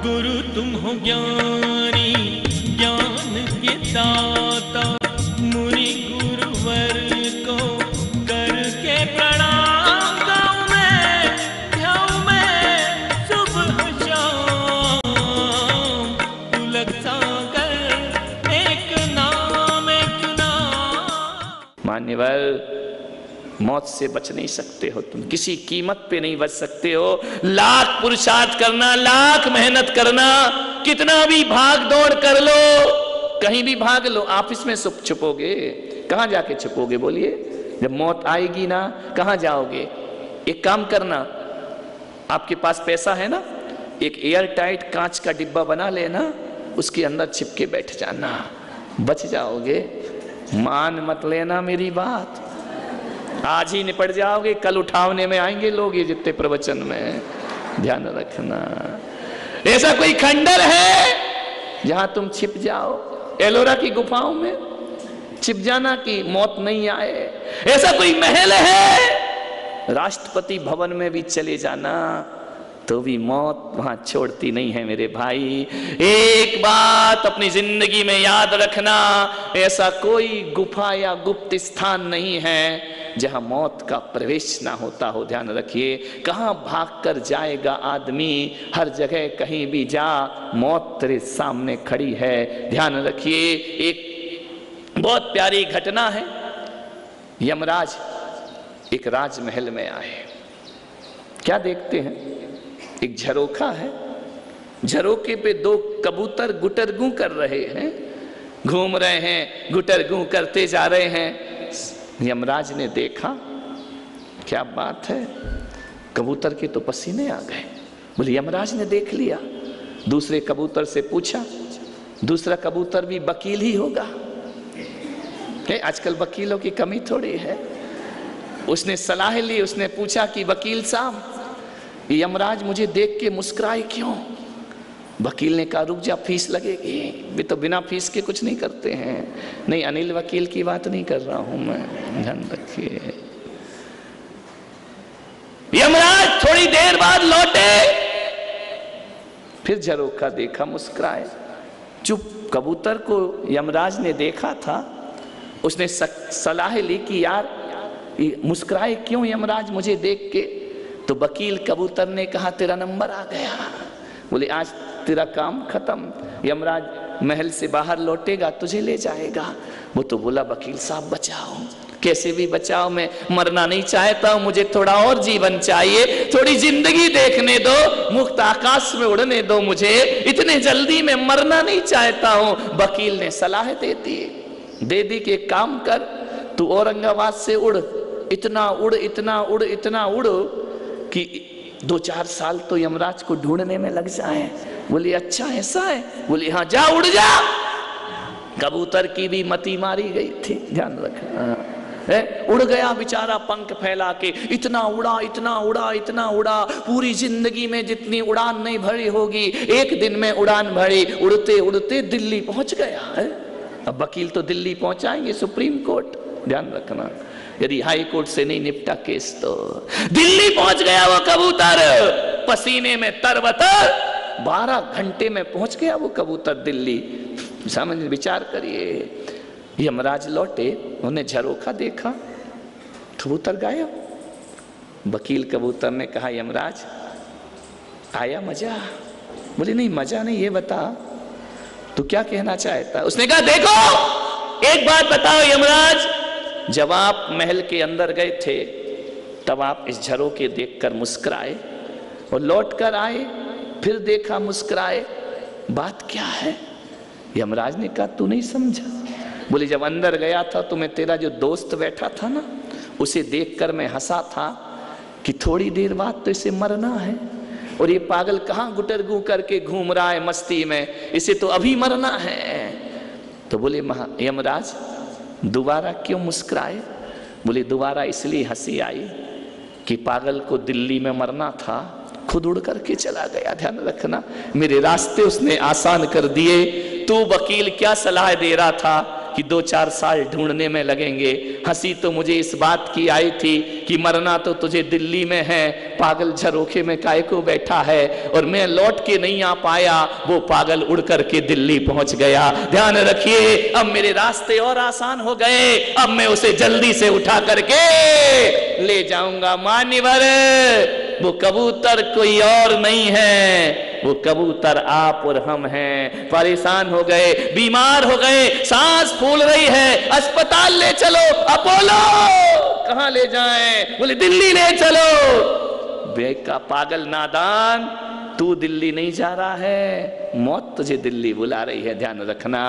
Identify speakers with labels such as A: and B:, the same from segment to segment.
A: गुरु तुम हो ज्ञानी ज्ञान के दाता, मुनि गुरुवर को करके प्रणाम गाऊं मैं, ध्याऊं मैं सुबह शाम। तुलक सागर एक नाम एक नाम।
B: मान्यवर, मौत से बच नहीं सकते हो तुम, किसी कीमत पे नहीं बच सकते हो। लाख पुरुषार्थ करना, लाख मेहनत करना, कितना भी भाग दौड़ कर लो, कहीं भी भाग लो, ऑफिस में छुपोगे, कहां जाके छुपोगे बोलिए? जब मौत आएगी ना, कहां जाओगे? एक काम करना, आपके पास पैसा है ना, एक एयर टाइट कांच का डिब्बा बना लेना, उसके अंदर छिप के बैठ जाना, बच जाओगे। मान मत लेना मेरी बात, आज ही निपट जाओगे, कल उठावने में आएंगे लोग ये जितने प्रवचन में, ध्यान रखना। ऐसा कोई खंडर है जहां तुम छिप जाओ? एलोरा की गुफाओं में छिप जाना कि मौत नहीं आए। ऐसा कोई महल है राष्ट्रपति भवन में भी चले जाना तो भी मौत वहां छोड़ती नहीं है मेरे भाई। एक बात अपनी जिंदगी में याद रखना, ऐसा कोई गुफा या गुप्त स्थान नहीं है जहां मौत का प्रवेश ना होता हो। ध्यान रखिए, कहां भाग कर जाएगा आदमी, हर जगह कहीं भी जा, मौत तेरे सामने खड़ी है। ध्यान रखिए, एक बहुत प्यारी घटना है। यमराज एक राजमहल में आए, क्या देखते हैं? एक झरोखा है, झरोखे पे दो कबूतर गुटरगू कर रहे हैं, घूम रहे हैं, गुटरगू करते जा रहे हैं। यमराज ने देखा, क्या बात है, कबूतर के तो पसीने आ गए। बोले यमराज ने देख लिया। दूसरे कबूतर से पूछा, दूसरा कबूतर भी वकील ही होगा, आजकल वकीलों की कमी थोड़ी है। उसने सलाह ली, उसने पूछा कि वकील साहब, यमराज मुझे देख के मुस्कुराए क्यों? वकील ने कहा रुक जा, फीस लगेगी। वे तो बिना फीस के कुछ नहीं करते हैं। नहीं, अनिल वकील की बात नहीं कर रहा हूं मैं, ध्यान रखिए। यमराज थोड़ी देर बाद लौटे, फिर झरोखा देखा, मुस्कुराए। चुप कबूतर को यमराज ने देखा था, उसने सलाह ली कि यार मुस्कुराए क्यों यमराज मुझे देख के? तो वकील कबूतर ने कहा तेरा नंबर आ गया। बोले आज तेरा काम खत्म, यमराज महल से बाहर लौटेगा, तुझे ले जाएगा। वो तो बोला वकील साहब बचाओ, कैसे भी बचाओ, मैं मरना नहीं चाहता हूं, मुझे थोड़ा और जीवन चाहिए, थोड़ी जिंदगी देखने दो, मुक्त आकाश में उड़ने दो मुझे, इतने जल्दी मैं मरना नहीं चाहता हूं। वकील ने सलाह दे दी कि एक काम कर, तू औरंगाबाद से उड़, इतना उड़ इतना उड़ इतना उड़ कि 2-4 साल तो यमराज को ढूंढने में लग जाए। बोली अच्छा ऐसा है? बोली हाँ, जा उड़ जा। कबूतर की भी मति मारी गई थी, ध्यान रखना। उड़ गया बेचारा पंख फैला के, इतना उड़ा इतना उड़ा इतना उड़ा, पूरी जिंदगी में जितनी उड़ान नहीं भरी होगी, एक दिन में उड़ान भरी। उड़ते उड़ते दिल्ली पहुंच गया है। अब वकील तो दिल्ली पहुंचाएंगे, सुप्रीम कोर्ट, ध्यान रखना, यदि हाई कोर्ट से नहीं निपटा केस तो। दिल्ली पहुंच गया वो कबूतर, पसीने में तरबतर, 12 घंटे में पहुंच गया वो कबूतर दिल्ली। समझ विचार करिए। यमराज लौटे, उन्हें झरोखा देखा, कबूतर गायब। वकील कबूतर ने कहा यमराज आया मजा? बोले नहीं मजा नहीं, ये बता तू क्या कहना चाहता? उसने कहा देखो एक बात बताओ यमराज, जब आप महल के अंदर गए थे तब आप इस झरोखे देखकर मुस्कुराए और लौट कर आए, फिर देखा मुस्कुराए, बात क्या है? यमराज ने कहा तू नहीं समझा। बोले जब अंदर गया था तो मैं तेरा जो दोस्त बैठा था ना, उसे देखकर मैं हंसा था कि थोड़ी देर बाद तो इसे मरना है, और ये पागल कहां गुटरगू करके घूम रहा है मस्ती में, इसे तो अभी मरना है। तो बोले यमराज दोबारा क्यों मुस्कुराए? बोले दोबारा इसलिए हंसी आई कि पागल को दिल्ली में मरना था, खुद उड़ करके चला गया। ध्यान रखना, मेरे रास्ते उसने आसान कर दिए। तू वकील क्या सलाह दे रहा था कि 2-4 साल ढूंढने में लगेंगे। हंसी तो मुझे इस बात की आई थी कि मरना तो तुझे दिल्ली में है, पागल झरोखे में काय को बैठा है, और मैं लौट के नहीं आ पाया, वो पागल उड़ करके दिल्ली पहुंच गया। ध्यान रखिए, अब मेरे रास्ते और आसान हो गए, अब मैं उसे जल्दी से उठा करके ले जाऊंगा। मान्यवर, वो कबूतर कोई और नहीं है, वो कबूतर आप और हम हैं। परेशान हो गए, बीमार हो गए, सांस फूल रही है, अस्पताल ले चलो। अपोलो, कहां ले जाएं? बोले दिल्ली ले चलो। बेका पागल नादान, तू दिल्ली नहीं जा रहा है, मौत तुझे दिल्ली बुला रही है। ध्यान रखना,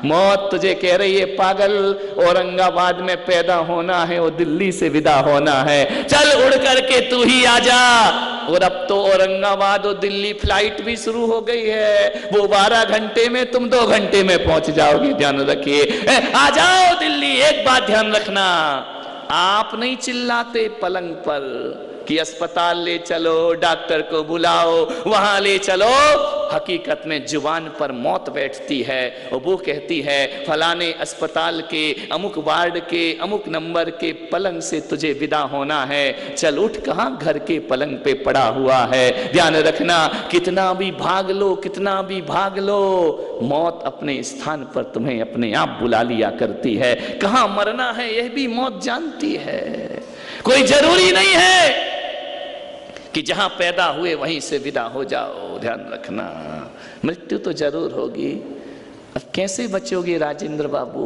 B: मौत तुझे कह रही है पागल, औरंगाबाद में पैदा होना है, वो दिल्ली से विदा होना है, चल उड़ करके तू ही आजा। और अब तो औरंगाबाद और दिल्ली फ्लाइट भी शुरू हो गई है, वो 12 घंटे में, तुम 2 घंटे में पहुंच जाओगे। ध्यान रखिए, आ जाओ दिल्ली। एक बात ध्यान रखना, आप नहीं चिल्लाते पलंग पर कि अस्पताल ले चलो, डॉक्टर को बुलाओ, वहां ले चलो। हकीकत में जुबान पर मौत बैठती है और वो कहती है फलाने अस्पताल के अमुक वार्ड के अमुक नंबर के पलंग से तुझे विदा होना है, चल उठ, कहां घर के पलंग पे पड़ा हुआ है। ध्यान रखना, कितना भी भाग लो, कितना भी भाग लो, मौत अपने स्थान पर तुम्हें अपने आप बुला लिया करती है। कहां मरना है यह भी मौत जानती है। कोई जरूरी नहीं है कि जहां पैदा हुए वहीं से विदा हो जाओ। ध्यान रखना, मृत्यु तो जरूर होगी। अब कैसे बचोगे राजेंद्र बाबू?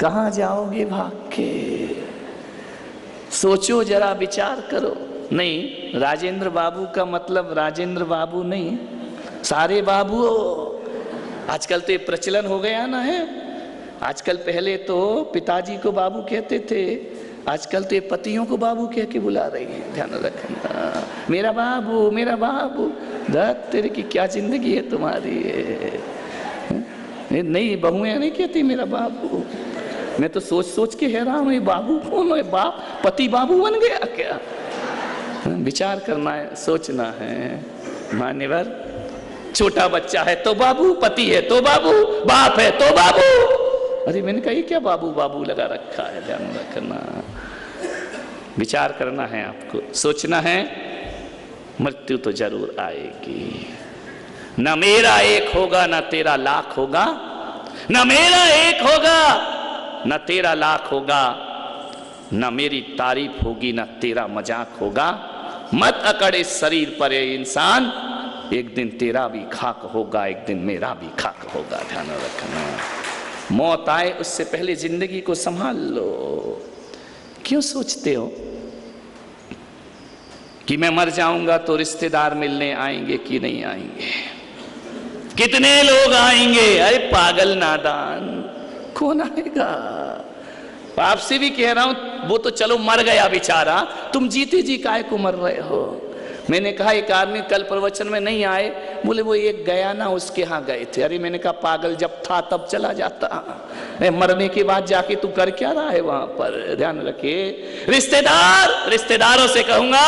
B: कहां जाओगे भाग के? सोचो जरा, विचार करो। नहीं, राजेंद्र बाबू का मतलब राजेंद्र बाबू नहीं, सारे बाबू। आजकल तो ये प्रचलन हो गया ना है। आजकल, पहले तो पिताजी को बाबू कहते थे, आजकल तो ये पतियों को बाबू कह के बुला रही है। ध्यान रखना, मेरा बाबू, मेरा बाबू। दत्त तेरे की क्या जिंदगी है तुम्हारी? नहीं, बहुएं नहीं कहती मेरा बाबू। मैं तो सोच सोच के हैरान हूँ, बाबू कौन है? बाप, पति बाबू बन गया क्या? विचार करना है, सोचना है। मान्यवर, छोटा बच्चा है तो बाबू, पति है तो बाबू, बाप है तो बाबू। अरे मैंने कहा ये क्या बाबू बाबू लगा रखा है? ध्यान रखना, विचार करना है, आपको सोचना है। मृत्यु तो जरूर आएगी। न मेरा एक होगा, न तेरा लाख होगा। न मेरा एक होगा, न तेरा लाख होगा। न मेरी तारीफ होगी, न तेरा मजाक होगा। मत अकड़ इस शरीर पर इंसान, एक दिन तेरा भी खाक होगा, एक दिन मेरा भी खाक होगा। ध्यान रखना, मौत आए उससे पहले जिंदगी को संभाल लो। क्यों सोचते हो कि मैं मर जाऊंगा तो रिश्तेदार मिलने आएंगे कि नहीं आएंगे? कितने लोग आएंगे? अरे पागल नादान, कौन आएगा? आपसे भी कह रहा हूं, वो तो चलो मर गया बेचारा, तुम जीते जी काहे को मर रहे हो? मैंने कहा एक आदमी कल प्रवचन में नहीं आए, बोले वो एक गया ना, उसके यहाँ गए थे। अरे मैंने कहा पागल, जब था तब चला जाता, मरने के बाद जाके तू कर क्या रहा है वहां पर? ध्यान रखिए, रिश्तेदारों से कहूंगा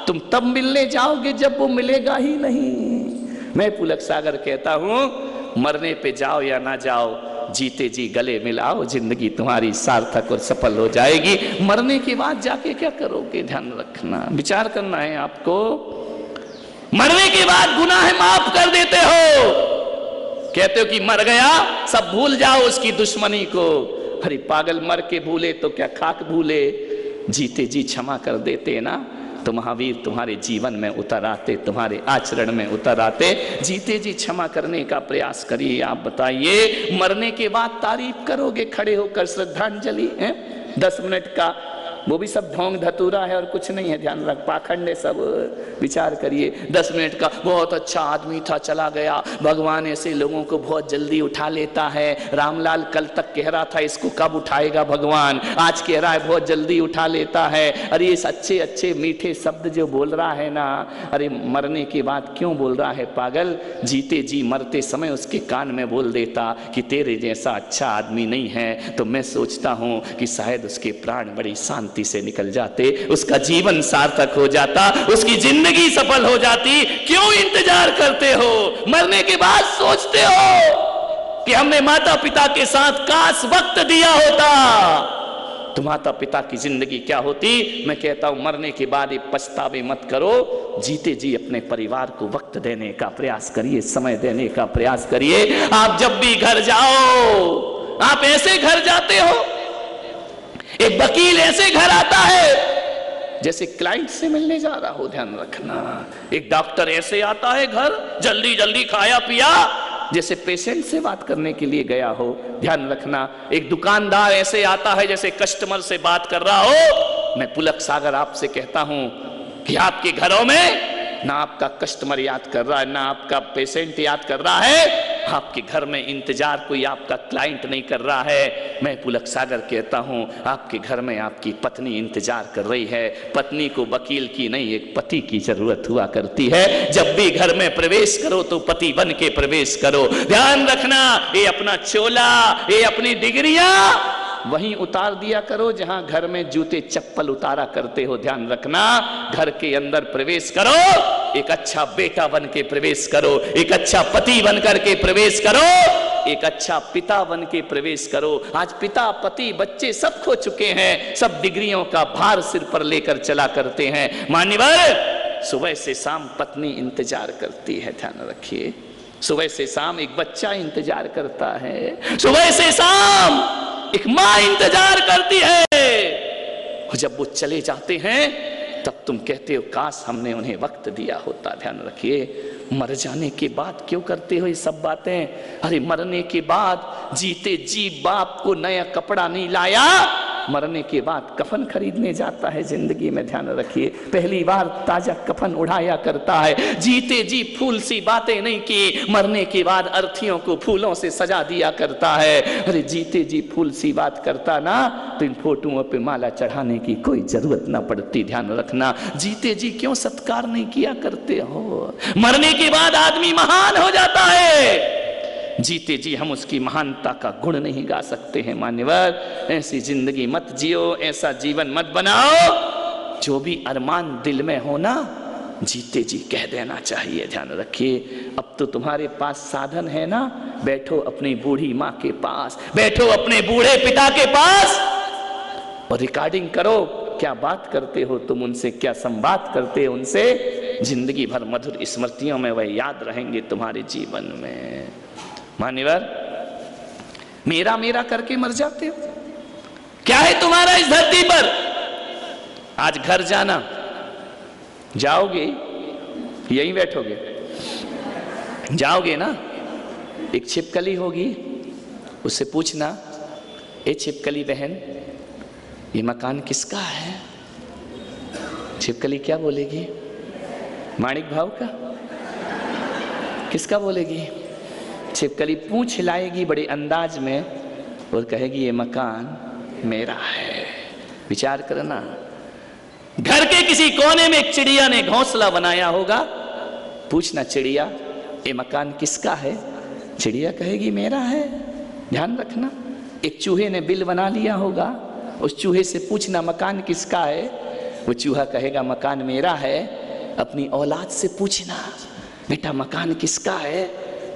B: तुम तब मिलने जाओगे जब वो मिलेगा ही नहीं। मैं पुलक सागर कहता हूं, मरने पे जाओ या ना जाओ, जीते जी गले मिलाओ, जिंदगी तुम्हारी सार्थक और सफल हो जाएगी। मरने के बाद जाके क्या करोगे? ध्यान रखना, विचार करना है आपको। मरने के बाद गुनाह माफ कर देते हो, कहते हो कि मर गया सब भूल जाओ उसकी दुश्मनी को। अरे पागल, मर के भूले तो क्या खाक भूले? जीते जी क्षमा कर देते ना तो महावीर तुम्हारे जीवन में उतर आते, तुम्हारे आचरण में उतर आते। जीते जी क्षमा करने का प्रयास करिए। आप बताइए, मरने के बाद तारीफ करोगे खड़े होकर श्रद्धांजलि है 10 मिनट का? वो भी सब ढोंग धतूरा है और कुछ नहीं है। ध्यान रख, पाखंड है सब। विचार करिए, 10 मिनट का बहुत अच्छा आदमी था, चला गया। भगवान ऐसे लोगों को बहुत जल्दी उठा लेता है। रामलाल कल तक कह रहा था इसको कब उठाएगा भगवान, आज कह रहा है बहुत जल्दी उठा लेता है। अरे ये अच्छे अच्छे मीठे शब्द जो बोल रहा है ना, अरे मरने के बाद क्यों बोल रहा है पागल? जीते जी मरते समय उसके कान में बोल देता कि तेरे जैसा अच्छा आदमी नहीं है, तो मैं सोचता हूं कि शायद उसके प्राण बड़ी शांति से निकल जाते, उसका जीवन सार्थक हो जाता, उसकी जिंदगी सफल हो जाती। क्यों इंतजार करते हो? मरने के बाद सोचते हो कि हमने माता पिता के साथ काश वक्त दिया होता तो माता पिता की जिंदगी क्या होती। मैं कहता हूं मरने के बाद ये पछतावे मत करो, जीते जी अपने परिवार को वक्त देने का प्रयास करिए, समय देने का प्रयास करिए। आप जब भी घर जाओ, आप ऐसे घर जाते हो, एक वकील ऐसे घर आता है जैसे क्लाइंट से मिलने जा रहा हो, ध्यान रखना। एक डॉक्टर ऐसे आता है घर, जल्दी जल्दी खाया पिया, जैसे पेशेंट से बात करने के लिए गया हो, ध्यान रखना। एक दुकानदार ऐसे आता है जैसे कस्टमर से बात कर रहा हो। मैं पुलक सागर आपसे कहता हूं कि आपके घरों में ना आपका कस्टमर याद कर रहा है, ना आपका पेशेंट याद कर रहा है, आपके घर में इंतजार कोई आपका क्लाइंट नहीं कर रहा है। मैं पुलक सागर कहता हूं आपके घर में आपकी पत्नी इंतजार कर रही है। पत्नी को वकील की नहीं, एक पति की जरूरत हुआ करती है। जब भी घर में प्रवेश करो तो पति बन के प्रवेश करो। ध्यान रखना, ये अपना चोला, ये अपनी डिग्रियां वहीं उतार दिया करो जहां घर में जूते चप्पल उतारा करते हो। ध्यान रखना, घर के अंदर प्रवेश करो, एक अच्छा बेटा बन के प्रवेश करो, एक अच्छा पति बन करके प्रवेश करो, एक अच्छा पिता बन के प्रवेश करो। आज पिता पति बच्चे सब खो चुके हैं, सब डिग्रियों का भार सिर पर लेकर चला करते हैं। मान्यवर, सुबह से शाम पत्नी इंतजार करती है, ध्यान रखिए। सुबह से शाम एक बच्चा इंतजार करता है, सुबह से शाम एक मां इंतजार करती है। और जब वो चले जाते हैं तब तुम कहते हो काश हमने उन्हें वक्त दिया होता। ध्यान रखिए, मर जाने के बाद क्यों करते हो ये सब बातें? अरे मरने के बाद जीते जी बाप को नया कपड़ा नहीं लाया, मरने के बाद कफन खरीदने जाता है जिंदगी में। ध्यान रखिए, पहली बार ताजा कफन उड़ाया करता है। जीते जी फूल सी बातें नहीं की, मरने के बाद अर्थियों को फूलों से सजा दिया करता है। अरे जीते जी फूल सी बात करता ना तो इन फोटोओं पे माला चढ़ाने की कोई जरूरत ना पड़ती। ध्यान रखना, जीते जी क्यों सत्कार नहीं किया करते हो? मरने के बाद आदमी महान हो जाता है, जीते जी हम उसकी महानता का गुण नहीं गा सकते हैं। मान्यवर, ऐसी जिंदगी मत जियो, ऐसा जीवन मत बनाओ। जो भी अरमान दिल में हो ना, जीते जी कह देना चाहिए। ध्यान रखिए, अब तो तुम्हारे पास साधन है ना, बैठो अपनी बूढ़ी माँ के पास, बैठो अपने बूढ़े पिता के पास और रिकॉर्डिंग करो। क्या बात करते हो तुम उनसे, क्या संवाद करते हो उनसे। जिंदगी भर मधुर स्मृतियों में वह याद रहेंगे तुम्हारे जीवन में। मान्यवर, मेरा मेरा करके मर जाते हो। क्या है तुम्हारा इस धरती पर? आज घर जाना, जाओगे यहीं बैठोगे, जाओगे ना, एक छिपकली होगी, उससे पूछना, ए छिपकली बहन ये मकान किसका है? छिपकली क्या बोलेगी? माणिक भाव का? किसका बोलेगी? छिपकली पूछ लाएगी बड़े अंदाज में और कहेगी ये मकान मेरा है। विचार करना, घर के किसी कोने में एक चिड़िया ने घोंसला बनाया होगा, पूछना चिड़िया ये मकान किसका है? चिड़िया कहेगी मेरा है। ध्यान रखना, एक चूहे ने बिल बना लिया होगा, उस चूहे से पूछना मकान किसका है, वो चूहा कहेगा मकान मेरा है। अपनी औलाद से पूछना बेटा मकान किसका है,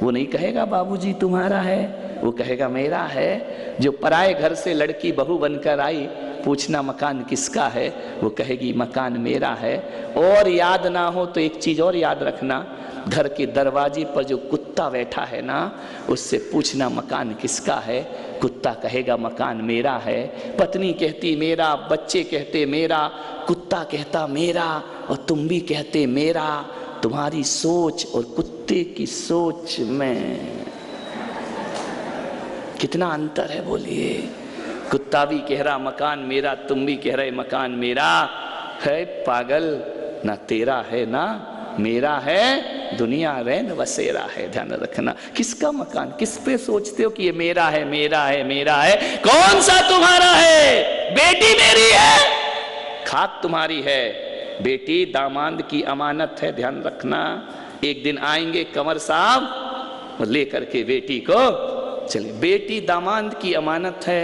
B: वो नहीं कहेगा बाबूजी तुम्हारा है, वो कहेगा मेरा है। जो पराए घर से लड़की बहू बनकर आई, पूछना मकान किसका है, वो कहेगी मकान मेरा है। और याद ना हो तो एक चीज और याद रखना, घर के दरवाजे पर जो कुत्ता बैठा है ना, उससे पूछना मकान किसका है, कुत्ता कहेगा मकान मेरा है। पत्नी कहती मेरा, बच्चे कहते मेरा, कुत्ता कहता मेरा और तुम भी कहते मेरा। तुम्हारी सोच और कुत्ते की सोच में कितना अंतर है बोलिए। कुत्ता भी कह रहा मकान मेरा, तुम भी कह रहे मकान मेरा है। पागल, ना तेरा है ना मेरा है, दुनिया रैन बसेरा है। ध्यान रखना, किसका मकान, किस पे सोचते हो कि ये मेरा है मेरा है मेरा है? कौन सा तुम्हारा है? बेटी मेरी है, खाक तुम्हारी है। बेटी दामाद की अमानत है, ध्यान रखना। एक दिन आएंगे कंवर साहब और लेकर के बेटी को चले। बेटी दामाद की अमानत है,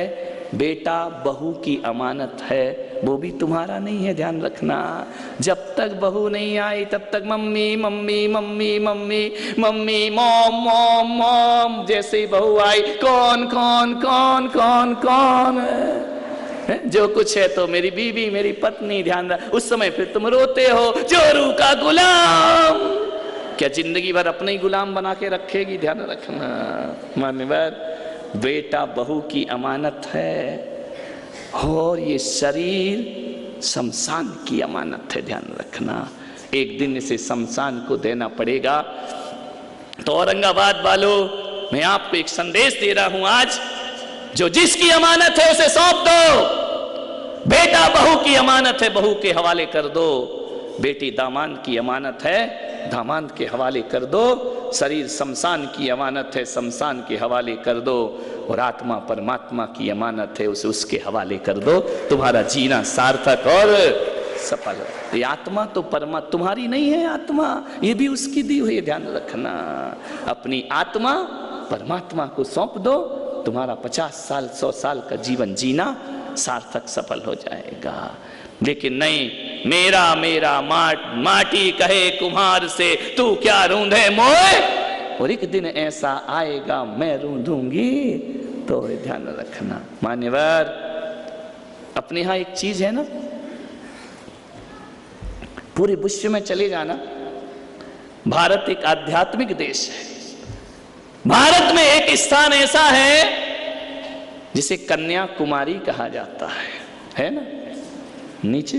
B: बेटा बहू की अमानत है। वो भी तुम्हारा नहीं है, ध्यान रखना। जब तक बहू नहीं आई तब तक mummy mummy mummy mummy mummy, mom mom mom. जैसे ही बहू आई, कौन कौन कौन कौन कौन है? जो कुछ है तो मेरी बीवी, मेरी पत्नी, ध्यान रख। उस समय फिर तुम रोते हो, जोरू का गुलाम। क्या जिंदगी भर अपने ही गुलाम बना के रखेगी? ध्यान रखना मान्यवर, बेटा बहू की अमानत है और ये शरीर शमशान की अमानत है, ध्यान रखना। एक दिन इसे शमशान को देना पड़ेगा। तो औरंगाबाद वालों, मैं आपको एक संदेश दे रहा हूं आज, जो जिसकी अमानत है उसे सौंप दो। बेटा बहू की अमानत है, बहू के हवाले कर दो। बेटी दामाद की अमानत है, दामाद के हवाले कर दो। शरीर शमशान की अमानत है, शमशान के हवाले कर दो। और आत्मा परमात्मा की अमानत है, उसे उसके हवाले कर दो। तुम्हारा जीना सार्थक और सफल। ये आत्मा तो परमात्मा तुम्हारी नहीं है, आत्मा ये भी उसकी दी हुई, ध्यान रखना। अपनी आत्मा परमात्मा को सौंप दो, तुम्हारा 50 साल 100 साल का जीवन जीना सार्थक सफल हो जाएगा। लेकिन नहीं, मेरा मेरा माटी कहे कुम्हार से, तू क्या रूंधे मोए। और एक दिन ऐसा आएगा मैं रूंधूंगी। तो ध्यान रखना मान्यवर, अपने यहां एक चीज है ना, पूरे विश्व में चले जाना, भारत एक आध्यात्मिक देश है। भारत में एक स्थान ऐसा है जिसे कन्याकुमारी कहा जाता है ना, नीचे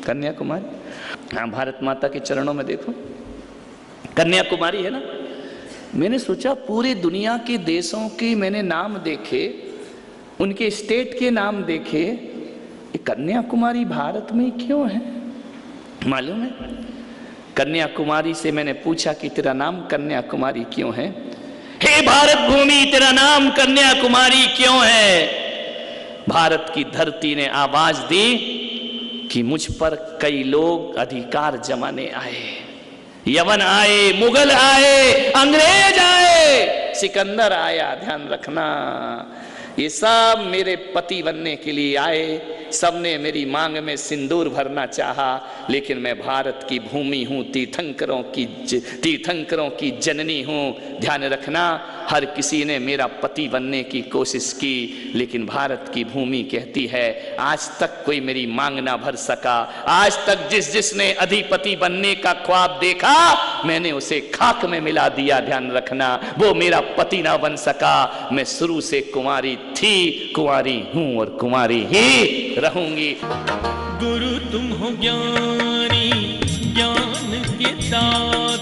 B: कन्याकुमारी। हाँ, भारत माता के चरणों में देखो कन्याकुमारी है ना। मैंने सोचा पूरी दुनिया के देशों के मैंने नाम देखे, उनके स्टेट के नाम देखे, ये कन्याकुमारी भारत में क्यों है मालूम है? कन्याकुमारी से मैंने पूछा कि तेरा नाम कन्याकुमारी क्यों है? हे भारत भूमि, तेरा नाम कन्याकुमारी क्यों है? भारत की धरती ने आवाज दी कि मुझ पर कई लोग अधिकार जमाने आए, यवन आए, मुगल आए, अंग्रेज आए, सिकंदर आया। ध्यान रखना, ये सब मेरे पति बनने के लिए आए, सबने मेरी मांग में सिंदूर भरना चाहा, लेकिन मैं भारत की भूमि हूं, तीर्थंकरों की जननी हूं। ध्यान रखना, हर किसी ने मेरा पति बनने की कोशिश की, लेकिन भारत की भूमि कहती है आज तक कोई मेरी मांग ना भर सका। आज तक जिसने अधिपति बनने का ख्वाब देखा, मैंने उसे खाक में मिला दिया। ध्यान रखना, वो मेरा पति ना बन सका। मैं शुरू से कुंवारी थी, कुंवारी हूं और कुंवारी ही रहूंगी।
A: गुरु तुम हो ज्ञानी, ज्ञान के दाता।